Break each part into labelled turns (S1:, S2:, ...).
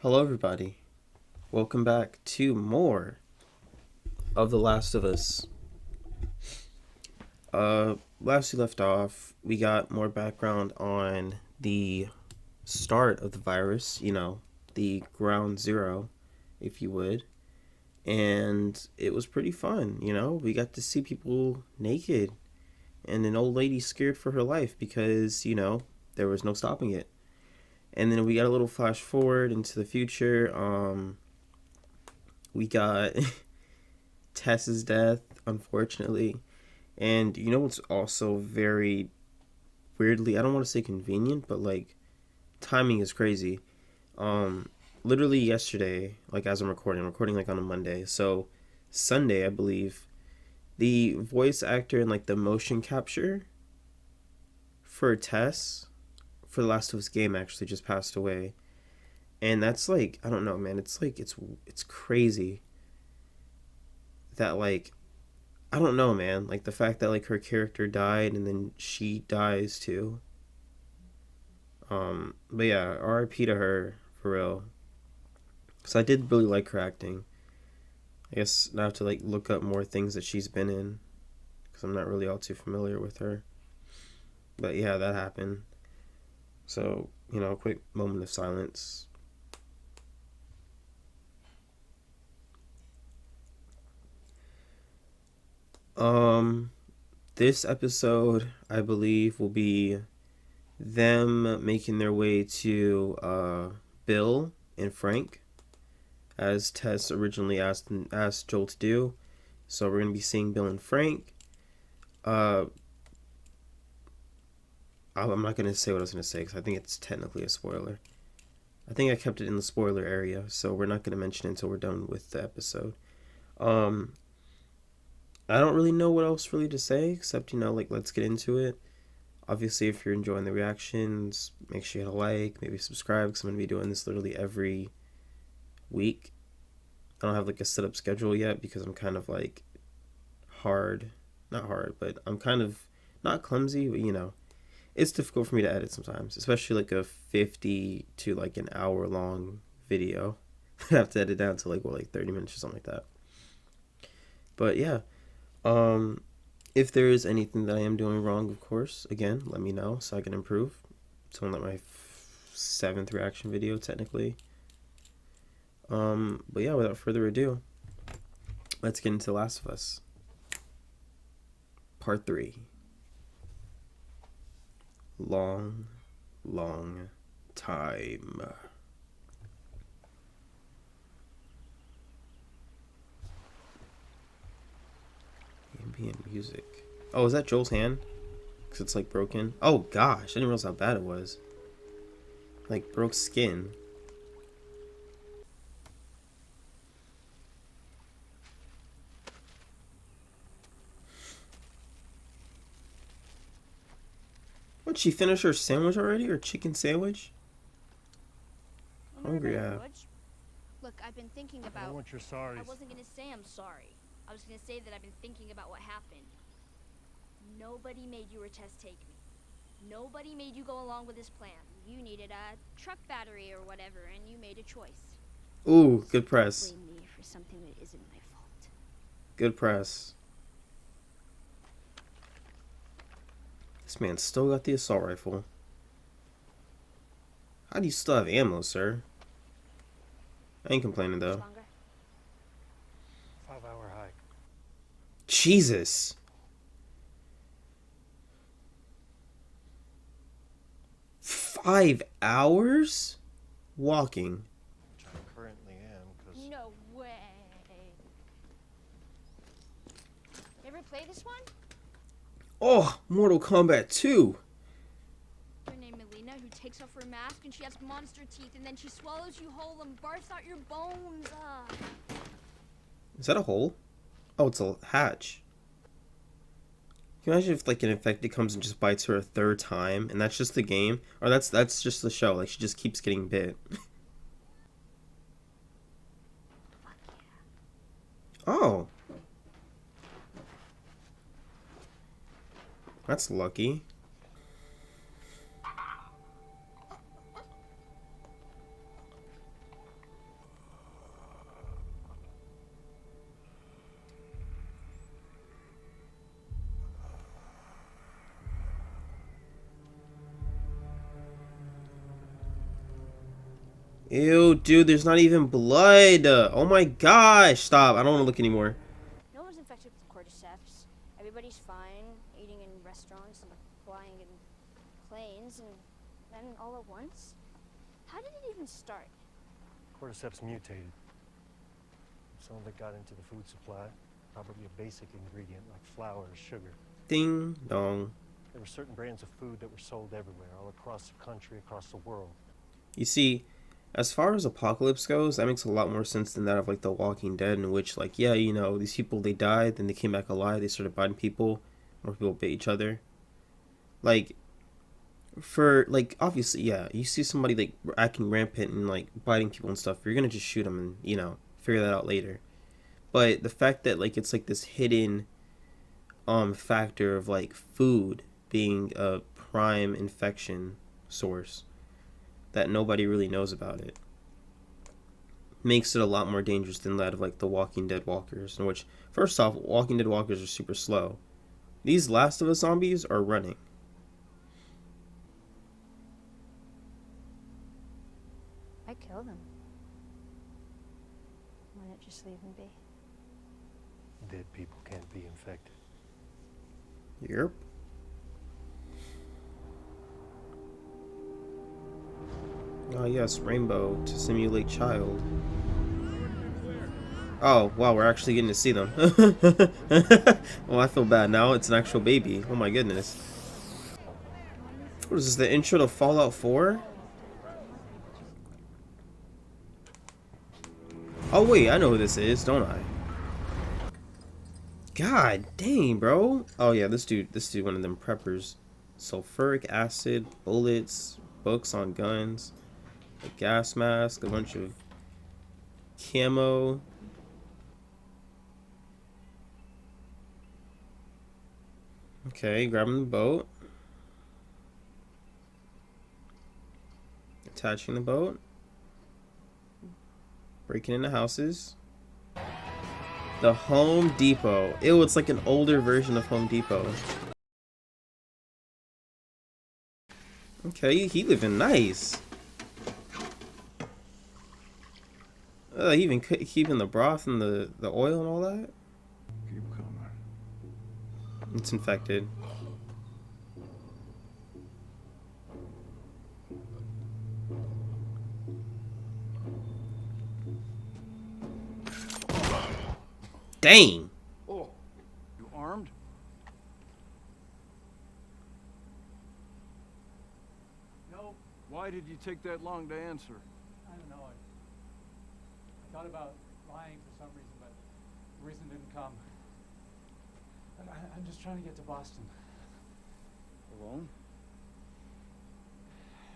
S1: Hello, everybody. Welcome back to more of The Last of Us. Last we left off, we got more background on the start of the virus, the ground zero, if you would. And it was pretty fun, We got to see people naked and an old lady scared for her life because, there was no stopping it. And then we got a little flash forward into the future. We got Tess's death, unfortunately. And what's also very weirdly, I don't want to say convenient, but like timing is crazy. Um Literally yesterday, like as I'm recording like on a Monday. So Sunday, I believe, the voice actor and like the motion capture for Tess for the Last of Us game actually just passed away. And that's like, I don't know, man. It's like it's crazy that like I don't know, man. Like the fact that like her character died and then she dies too. But yeah, R.I.P. to her for real. Cause I did really like her acting. I guess I have to like look up more things that she's been in, cause I'm not really all too familiar with her. But yeah, that happened. So a quick moment of silence. Um, this episode I believe will be them making their way to Bill and Frank, as Tess originally asked Joel to do. So we're gonna be seeing Bill and Frank. Uh, I'm not gonna say what I was gonna say because I think it's technically a spoiler. I think I kept it in the spoiler area, so we're not gonna mention it until we're done with the episode. Um, I don't really know what else really to say except like let's get into it. Obviously, if you're enjoying the reactions, make sure you hit a like, maybe subscribe because I'm gonna be doing this literally every week. I don't have like a set up schedule yet because I'm kind of like hard, not hard, but I'm kind of not clumsy, but it's difficult for me to edit sometimes, especially like a 50 to like an hour long video. I have to edit down to like 30 minutes or something like that. But yeah, um, if there is anything that I am doing wrong, of course, again, let me know so I can improve. It's only like my seventh reaction video technically. But yeah, without further ado, let's get into The Last of Us Part 3. Long, long time. Ambient music. Oh, is that Joel's hand? Because it's like broken. Oh gosh, I didn't realize how bad it was. Like broke skin. What, she finished her sandwich already? Her chicken sandwich? Hungry, yeah.
S2: Look, I've been thinking about.
S3: I don't want your sorries.
S2: I wasn't gonna say I'm sorry. I was gonna say that I've been thinking about what happened. Nobody made you or Tess take me. Nobody made you go along with this plan. You needed a truck battery or whatever, and you made a choice.
S1: Ooh,
S2: So
S1: good press.
S2: blame me for something that isn't my fault.
S1: Good press. This man still got the assault rifle. How do you still have ammo, sir? I ain't complaining though.
S3: 5-hour hike.
S1: Jesus. 5 hours? Walking.
S3: Which I currently am, because...
S2: No way. You ever play this one?
S1: Oh, Mortal Kombat 2.
S2: Your name Melina, who takes off her mask and she has monster teeth, and then she swallows you whole and barfs out your bones.
S1: Is that a hole? Oh, it's a hatch. Can you imagine if like an infected comes and just bites her a third time, and that's just the game, or that's just the show? Like she just keeps getting bit. Oh, that's lucky. Ew, dude, there's not even blood. Oh my gosh, stop. I don't want to look anymore.
S2: No one's infected with cordyceps. Everybody's fine, eating in restaurants and flying in planes, and then all at once? How did it even start?
S3: Cordyceps mutated. Some of it got into the food supply. Probably a basic ingredient like flour or sugar.
S1: Ding dong.
S3: There were certain brands of food that were sold everywhere, all across the country, across the world.
S1: You see, as far as Apocalypse goes, that makes a lot more sense than that of like The Walking Dead, in which like, yeah, you know, these people they died, then they came back alive, they started biting people, more people bit each other. Like, for like obviously, yeah, you see somebody like acting rampant and like biting people and stuff, you're gonna just shoot them and figure that out later. But the fact that like it's like this hidden factor of like food being a prime infection source that nobody really knows about it makes it a lot more dangerous than that of like the Walking Dead walkers, in which first off, Walking Dead walkers are super slow. These Last of Us zombies are running.
S2: I kill them. Why not just leave them be?
S3: Dead people can't be infected.
S1: Yep. Oh yes, rainbow to simulate child. Oh wow, we're actually getting to see them. Well, I feel bad now. It's an actual baby. Oh my goodness. What is this? The intro to Fallout 4? Oh wait, I know who this is, don't I? God dang, bro. Oh yeah, this dude, one of them preppers. Sulfuric acid, bullets, books on guns, a gas mask, a bunch of camo. Okay, grabbing the boat. Attaching the boat. Breaking into houses. The Home Depot. Ew, it's like an older version of Home Depot. Okay, he living nice. He even keeping the broth and the oil and all that.
S4: Keep coming.
S1: It's infected. Dang.
S4: Oh, you armed?
S5: No,
S4: Why did you take that long to answer?
S5: I don't know. I thought about lying for some reason, but the reason didn't come. But I'm just trying to get to Boston.
S4: Alone?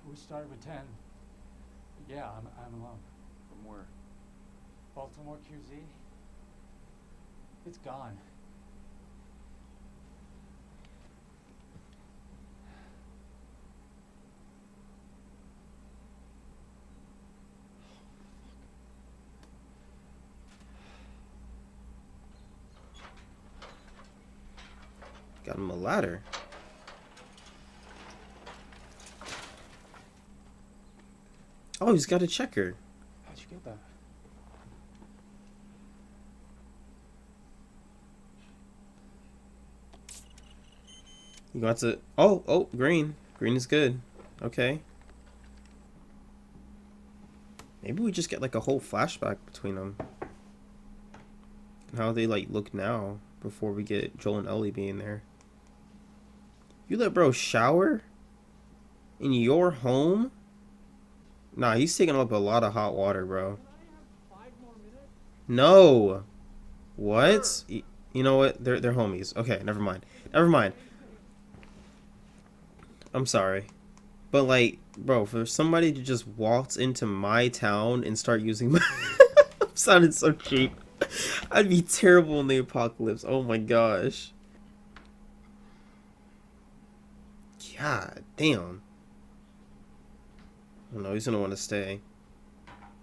S5: We started with 10. Yeah, I'm alone.
S4: From where?
S5: Baltimore QZ. It's gone.
S1: Got him a ladder. Oh, he's got a checker.
S5: How'd you get that?
S1: You got to. Oh, green. Green is good. Okay. Maybe we just get like a whole flashback between them. And how they like look now before we get Joel and Ellie being there. You let bro shower? In your home? Nah, he's taking up a lot of hot water, bro. No. What? You know what? They're homies. Okay, never mind. Never mind. I'm sorry. But like, bro, for somebody to just waltz into my town and start using my I'm sounding so cheap. I'd be terrible in the apocalypse. Oh my gosh. God damn. I don't know, he's gonna want to stay.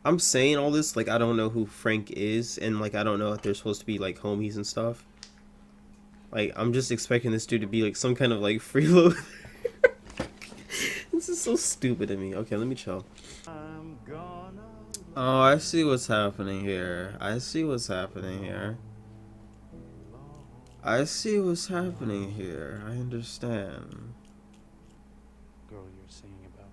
S1: I'm saying all this like I don't know who Frank is, and like I don't know if they're supposed to be like homies and stuff. Like I'm just expecting this dude to be like some kind of like freeloader. This is so stupid of me. Okay, let me chill.
S6: I'm gonna
S1: Oh, I see what's happening here. I see what's happening here. I see what's happening here. I understand.
S6: girl you're singing about.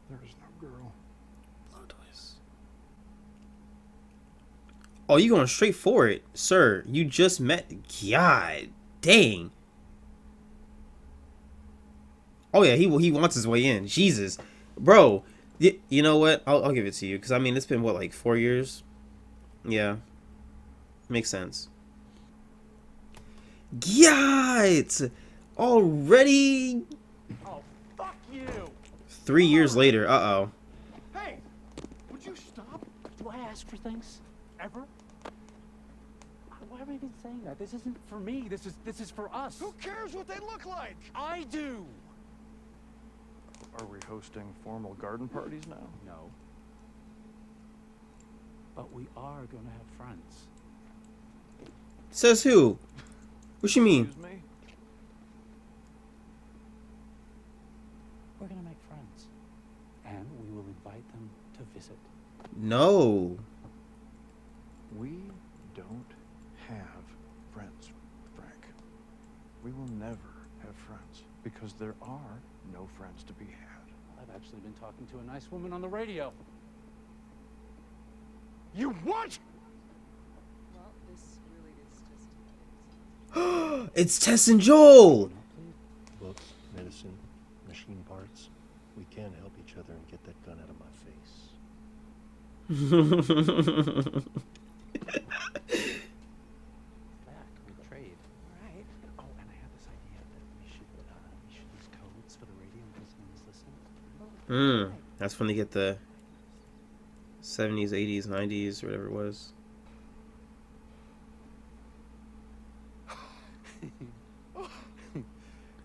S4: There is no girl.
S1: Plot twist. Oh, you going straight for it, sir? You just met. God dang. Oh yeah, he wants his way in. Jesus, bro. You know what? I'll give it to you because I mean it's been what, like 4 years. Yeah, makes sense. God, already
S6: Oh, fuck you!
S1: 3 years later. Uh-oh.
S6: Hey! Would you stop? Do I ask for things? Ever? Why am I even saying that? This isn't for me. This is for us.
S4: Who cares what they look like?
S6: I do!
S4: Are we hosting formal garden parties now?
S6: No. But we are gonna have friends.
S1: Says who? What you mean?
S4: Excuse me?
S6: We're gonna make friends. And we will invite them to visit.
S1: No.
S4: We don't have friends, Frank. We will never have friends because there are no friends to be had.
S6: I've actually been talking to a nice woman on the radio. You what?
S7: Well, this really is just
S1: It's Tess and Joel.
S3: Books, medicine, machine parts. We can help each other and get that gun out of my face.
S6: Back, we trade.
S7: right.
S6: Oh, and I had this idea that we should use codes for the radio in case someone's listening.
S1: That's when they get the 70s, 80s, 90s, whatever it was.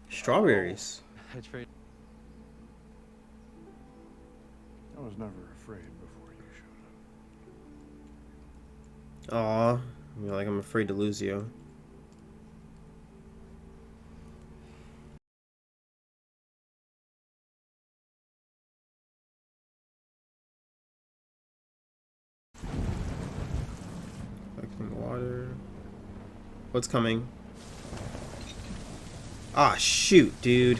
S1: Strawberries.
S6: I trade.
S4: I was never afraid before you showed up.
S1: Aw, you're like, I'm afraid to lose you. Collecting water. What's coming? Ah, shoot, dude.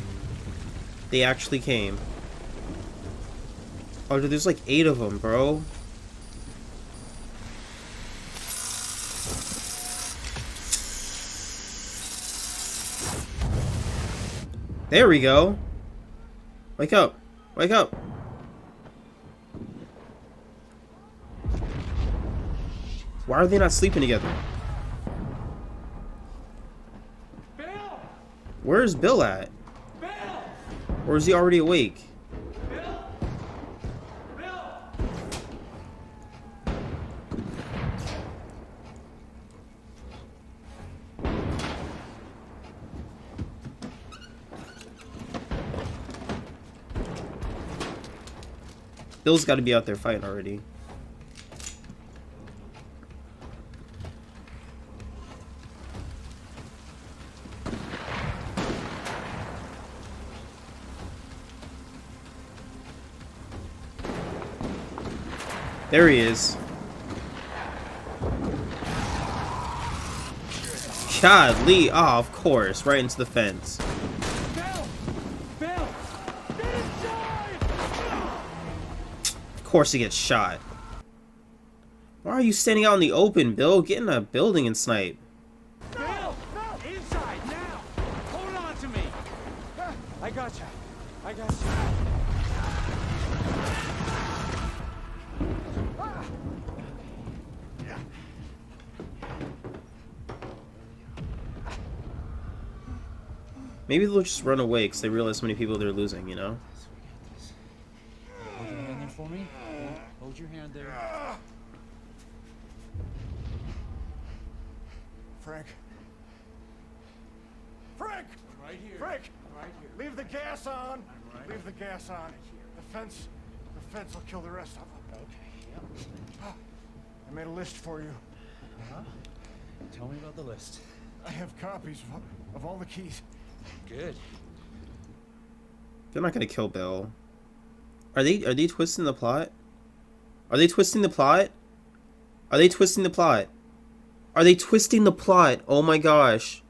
S1: They actually came. Oh, dude, there's like 8 of them, bro. There we go. Wake up. Wake up. Why are they not sleeping together?
S5: Bill!
S1: Where's Bill at?
S5: Bill!
S1: Or is he already awake?
S5: Bill! Bill!
S1: Bill's got to be out there fighting already. There he is. Godly. Oh, of course. Right into the fence.
S5: Bill! Bill! Get inside!
S1: Of course he gets shot. Why are you standing out in the open, Bill? Get in a building and snipe.
S6: Bill! No! Inside, now! Hold on to me! I got you. I got you.
S1: Maybe they'll just run away because they realize how many people they're losing, you know?
S6: Hold your hand there for me. Hold your hand there.
S4: Frank. Frank!
S5: Right here.
S4: Frank!
S5: Right here.
S4: Leave the gas on!
S5: right
S4: Leave the gas on. The fence will kill the rest of them.
S6: Okay, yep.
S4: I made a list for you.
S6: Tell me about the list.
S4: I have copies of all the keys
S3: Good.
S1: They're not gonna kill Bill. Are they twisting the plot? Are they twisting the plot? Are they twisting the plot? Are they twisting the plot? Oh my gosh.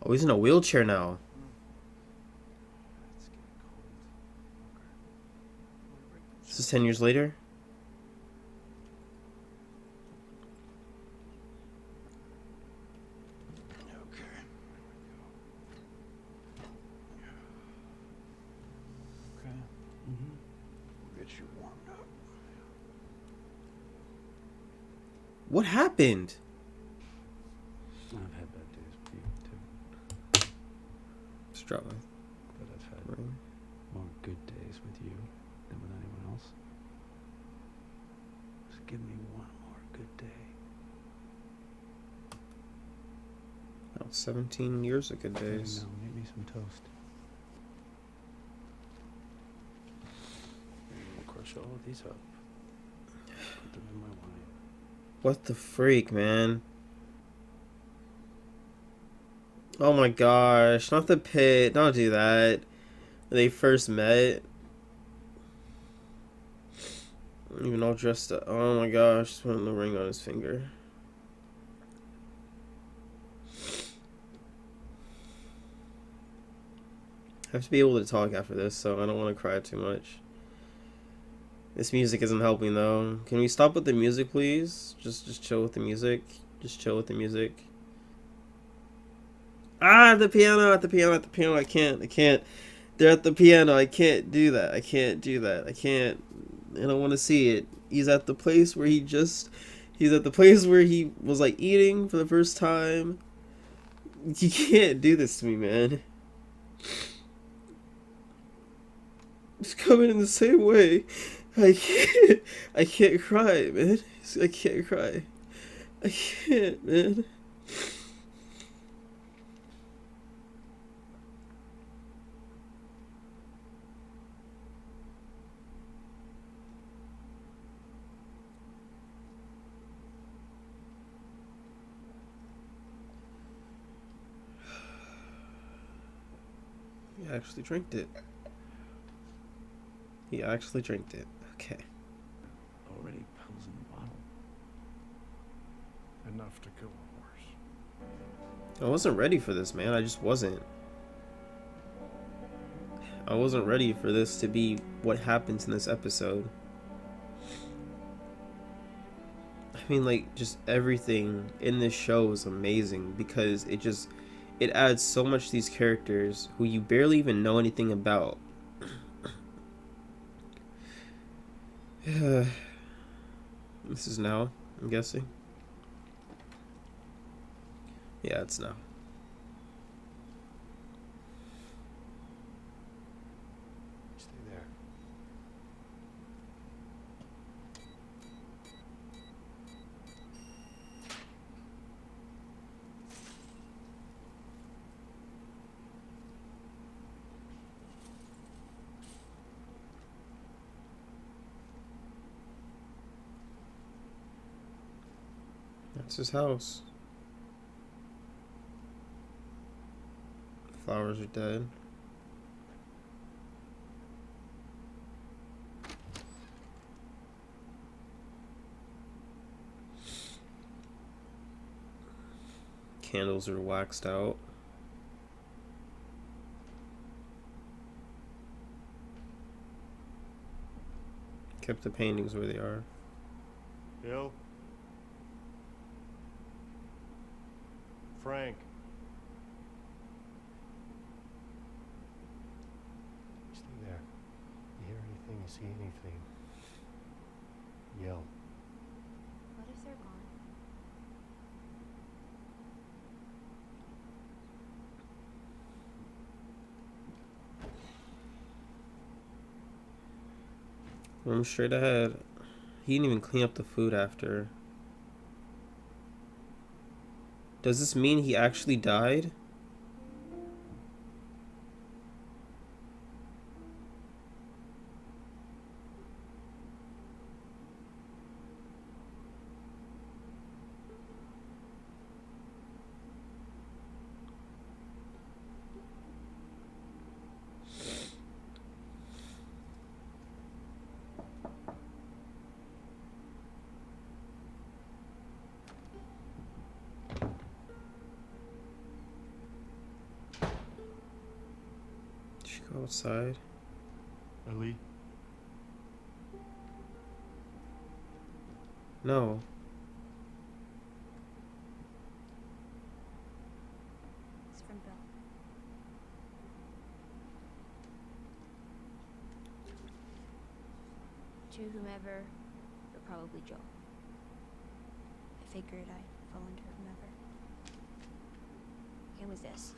S1: Oh, he's in a wheelchair now.
S3: It's getting cold.
S1: This is 10 years later.
S4: Okay. Okay.
S6: Mm-hmm.
S4: We'll get you warmed up.
S1: What happened?
S6: I've had bad days with you too,
S1: Strava.
S6: but I've had more good days with you than with anyone else. Just give me one more good day.
S1: Oh, 17 years of good days.
S6: No, make me some toast. And crush all of these up. Put them in my wine.
S1: What the freak, man? Oh my gosh, not the pit. Don't do that. When they first met. Even all dressed up. Oh my gosh, just putting the ring on his finger. I have to be able to talk after this, so I don't want to cry too much. This music isn't helping though. Can we stop with the music, please? Just chill with the music. Just chill with the music. Ah, at the piano, at the piano, at the piano. I can't. They're at the piano. I can't do that. I can't do that. I can't. I don't want to see it. He's at the place where he's at the place where he was like eating for the first time. You can't do this to me, man. It's coming in the same way. I can't cry, man. I can't cry. I can't, man. He actually drank it. He actually drank it. Okay.
S6: Already pills in the bottle.
S4: Enough to kill a horse.
S1: I wasn't ready for this, man. I just wasn't. I wasn't ready for this to be what happens in this episode. I mean, like, just everything in this show is amazing because it adds so much to these characters who you barely even know anything about. This is now, I'm guessing. Yeah, it's now.
S3: Stay there.
S1: That's his house. Flowers are dead. Candles are waxed out. Kept the paintings where they are.
S3: Bill? Frank? Stay there. You hear anything, you see anything, yell.
S2: What if they're gone?
S1: Room straight ahead. He didn't even clean up the food after. Does this mean he actually died? Go outside.
S3: Ellie?
S1: No.
S2: It's from Bill. To whomever, but probably Joel. I figured I'd fall into whomever. It was this.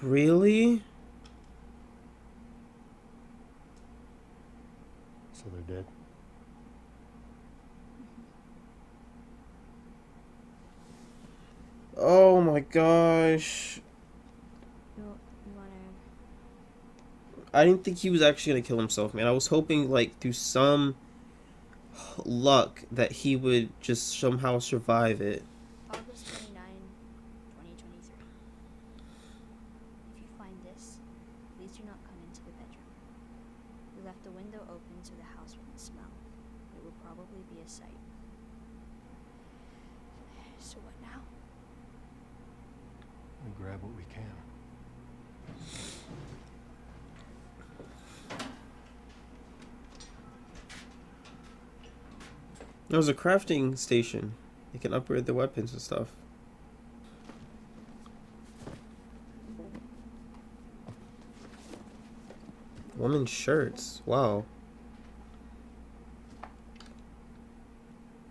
S1: Really?
S3: So they're dead?
S1: Oh my gosh.
S2: You wanna...
S1: I didn't think he was actually gonna kill himself, man. I was hoping, like, through some luck that he would just somehow survive it.
S2: August 29, 2023. If you find this, please do not come into the bedroom. We left the window open so the house wouldn't smell. It will probably be a sight. So what now?
S3: We grab what we can.
S1: There was a crafting station. You can upgrade the weapons and stuff. Women's shirts. Wow.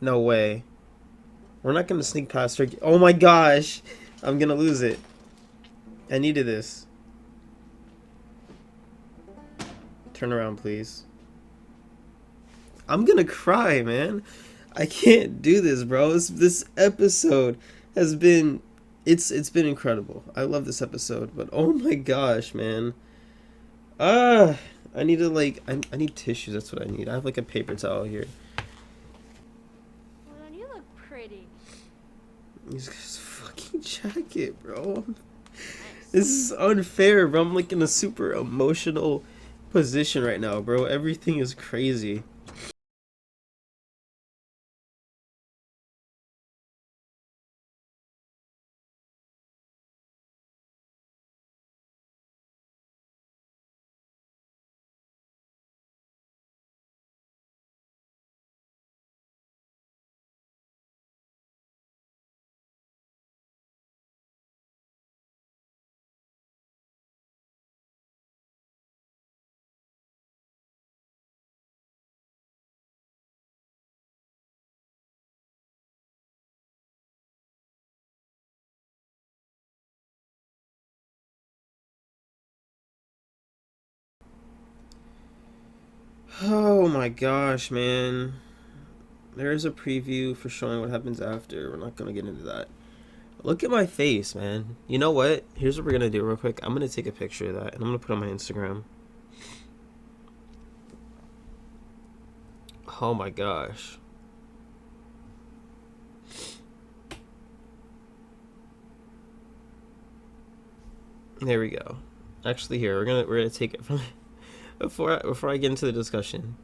S1: No way. We're not gonna sneak past her. Oh my gosh. I'm gonna lose it. I needed this. Turn around, please. I'm gonna cry, man. I can't do this, bro. This episode has been it's been incredible. I love this episode, but oh my gosh, man. I need to I need tissues. That's what I need. I have like a paper towel here.
S2: Well, then you look pretty.
S1: This fucking jacket, bro.
S2: Nice.
S1: This is unfair, bro. I'm like in a super emotional position right now, bro. Everything is crazy. Oh my gosh, man. There's a preview for showing what happens after. We're not gonna get into that. Look at my face, man. You know what? Here's what we're gonna do real quick. I'm gonna take a picture of that and I'm gonna put it on my Instagram. Oh my gosh. There we go. Actually, here we're gonna take it from before I get into the discussion.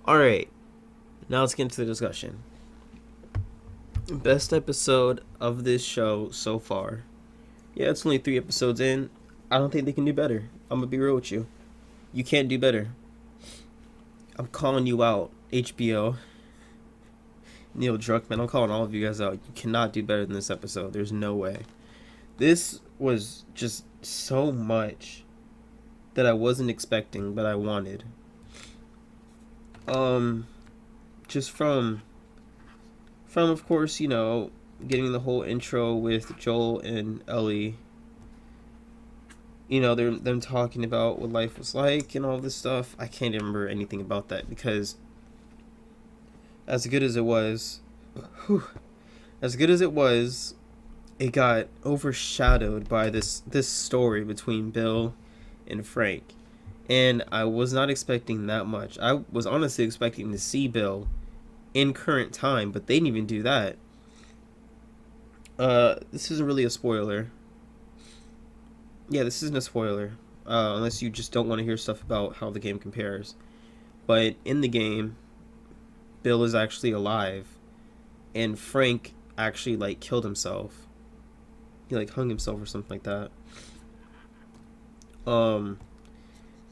S1: All right, now let's get into the discussion. Best episode of this show so far. Yeah, it's only 3 episodes in. I don't think they can do better. I'm gonna be real with you. You can't do better. I'm calling you out, HBO. Neil Druckmann, I'm calling all of you guys out. You cannot do better than this episode. There's no way. This was just so much that I wasn't expecting, but I wanted. Just from of course, you know, getting the whole intro with Joel and Ellie. You know, they're them talking about what life was like and all this stuff. I can't remember anything about that because as good as it was, whew, as good as it was, it got overshadowed by this story between Bill and Frank. And I was not expecting that much. I was honestly expecting to see Bill in current time, but they didn't even do that. This isn't really a spoiler. Yeah, this isn't a spoiler. Unless you just don't want to hear stuff about how the game compares. But in the game, Bill is actually alive, and Frank actually like killed himself. He like hung himself or something like that. Um,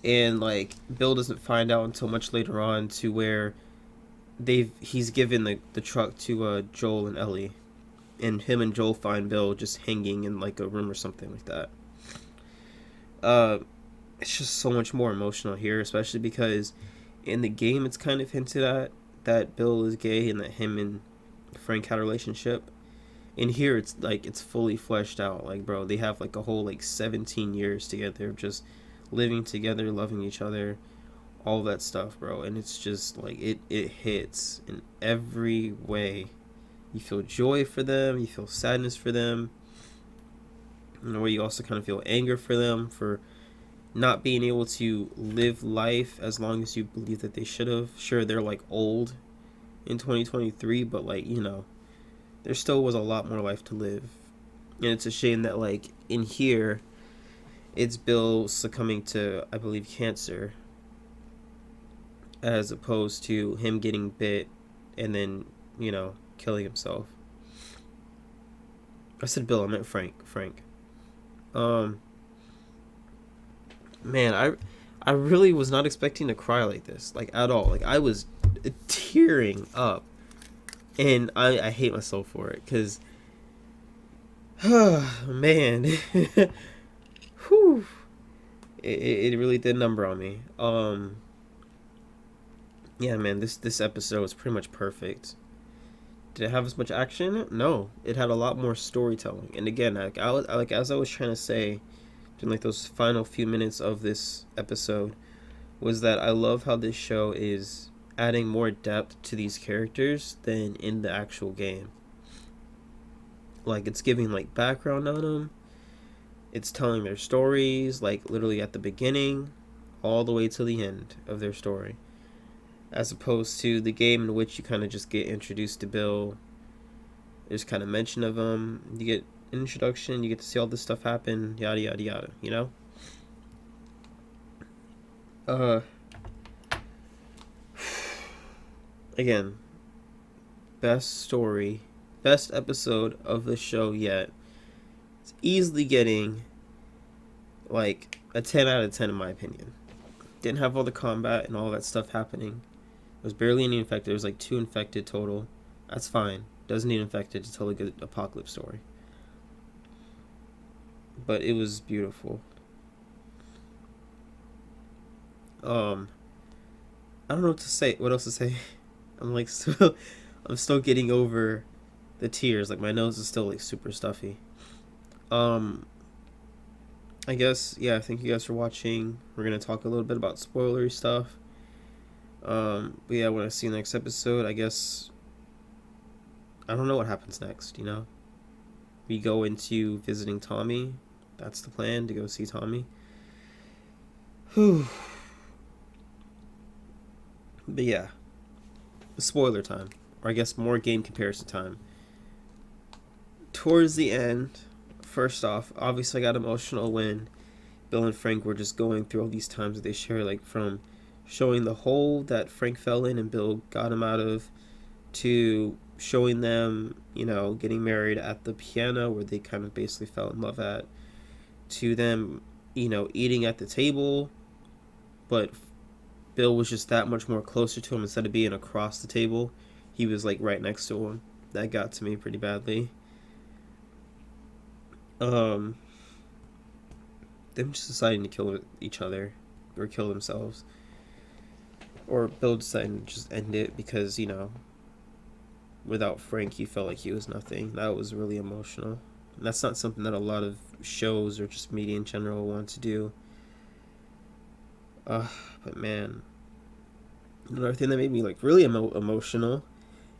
S1: and like Bill doesn't find out until much later on, to where he's given the truck to Joel and Ellie, and him and Joel find Bill just hanging in like a room or something like that. Uh, it's just so much more emotional here, especially because in the game it's kind of hinted at that Bill is gay and that him and Frank had a relationship. In here it's like it's fully fleshed out. Like, bro, they have like a whole like 17 years together of just living together, loving each other, all that stuff, bro. And it's just like it hits in every way. You feel joy for them, you feel sadness for them. In a way, you also kind of feel anger for them for not being able to live life as long as you believe that they should have. Sure, they're like old in 2023, but like, you know, there still was a lot more life to live. And it's a shame that like in here it's Bill succumbing to, I believe, cancer, as opposed to him getting bit and then, you know, killing himself. I said Bill, I meant Frank. Um Man, I really was not expecting to cry like this, like at all. Like I was tearing up, and I hate myself for it, because man, whew, it really did a number on me. Yeah, man, this episode was pretty much perfect. Did it have as much action? No, it had a lot more storytelling. And again, like as I was trying to say, in like those final few minutes of this episode, was that I love how this show is adding more depth to these characters than in the actual game. Like, it's giving like background on them, it's telling their stories like literally at the beginning all the way to the end of their story, as opposed to the game, in which you kind of just get introduced to Bill. There's kind of mention of him, you get an introduction, you get to see all this stuff happen, yada yada yada, you know. Again, best story, best episode of the show yet. It's easily getting like a 10 out of 10 in my opinion. Didn't have all the combat and all that stuff happening. There was barely any infected. There was like 2 infected total. That's fine. Doesn't need infected to tell a good apocalypse story. But it was beautiful. I don't know what to say. What else to say? I'm like still, I'm still getting over the tears. Like my nose is still like super stuffy. I guess, yeah, thank you guys for watching. We're gonna talk a little bit about spoilery stuff. But yeah, when I see you next episode, I guess I don't know what happens next, you know? We go into visiting Tommy. That's the plan, to go see Tommy. Whew. But yeah, spoiler time, or I guess more game comparison time. Towards the end, first off, obviously I got emotional when Bill and Frank were just going through all these times that they share, like from showing the hole that Frank fell in and Bill got him out of, to showing them, you know, getting married at the piano where they kind of basically fell in love at, to them, you know, eating at the table, but Bill was just that much more closer to him. Instead of being across the table, he was like right next to him. That got to me pretty badly. Them just deciding to kill each other or kill themselves, or Bill deciding to just end it because, you know, without Frank he felt like he was nothing. That was really emotional. And that's not something that a lot of shows or just media in general want to do. But man, another thing that made me like really emotional,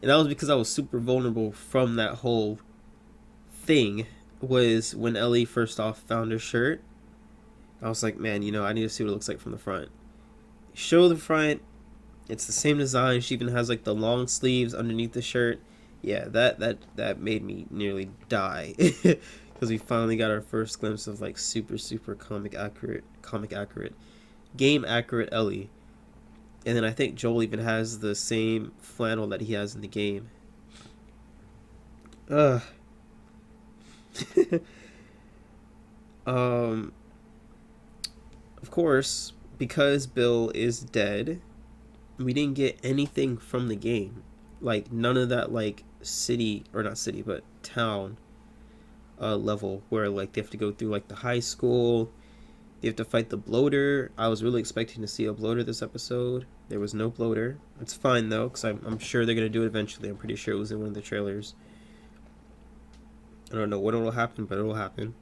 S1: and that was because I was super vulnerable from that whole thing, was when Ellie first off found her shirt. I was like, man, you know, I need to see what it looks like from the front. Show the front, it's the same design. She even has like the long sleeves underneath the shirt. Yeah, that made me nearly die because we finally got our first glimpse of like super comic accurate, game accurate Ellie. And then I think Joel even has the same flannel that he has in the game. Ugh. um, of course, because Bill is dead, we didn't get anything from the game. Like, none of that, like, city, or not city, but town level where, like, they have to go through, like, the high school. They have to fight the bloater. I was really expecting to see a bloater this episode. There was no bloater. It's fine, though, because I'm sure they're going to do it eventually. I'm pretty sure it was in one of the trailers. I don't know when it'll happen, but it'll happen.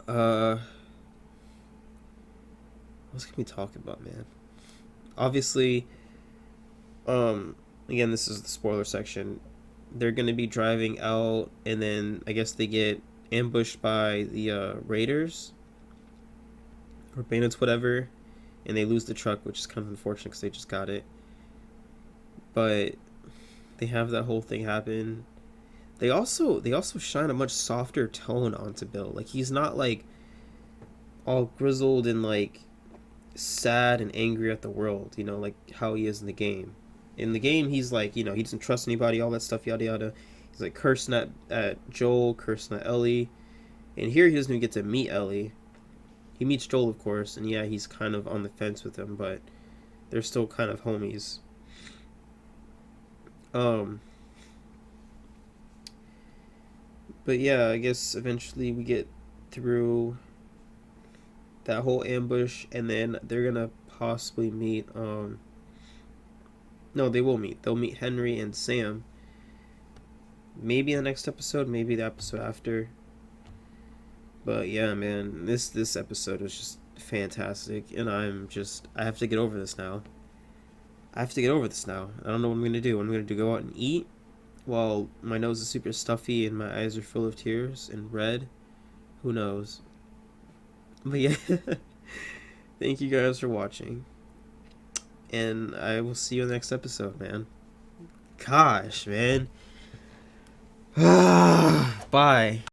S1: What else can we talk about, man? Obviously, again, this is the spoiler section. They're gonna be driving out, and then I guess they get ambushed by the raiders or bandits, whatever, and they lose the truck, which is kind of unfortunate because they just got it. But they have that whole thing happen. They also shine a much softer tone onto Bill. Like, he's not like all grizzled and like sad and angry at the world, you know, like how he is in the game. In the game, he's like, you know, he doesn't trust anybody, all that stuff, yada yada. He's like cursing at Joel, cursing at Ellie. And here he doesn't even get to meet Ellie. He meets Joel, of course, and yeah, he's kind of on the fence with him, but they're still kind of homies. But yeah, I guess eventually we get through that whole ambush, and then they're gonna possibly meet no, they will meet. They'll meet Henry and Sam. Maybe the next episode, maybe the episode after. But yeah, man, this episode was just fantastic, and I have to get over this now. I have to get over this now. I don't know what I'm gonna do. I'm gonna go out and eat while my nose is super stuffy and my eyes are full of tears and red. Who knows? But yeah, thank you guys for watching. And I will see you in the next episode, man. Gosh, man. Bye.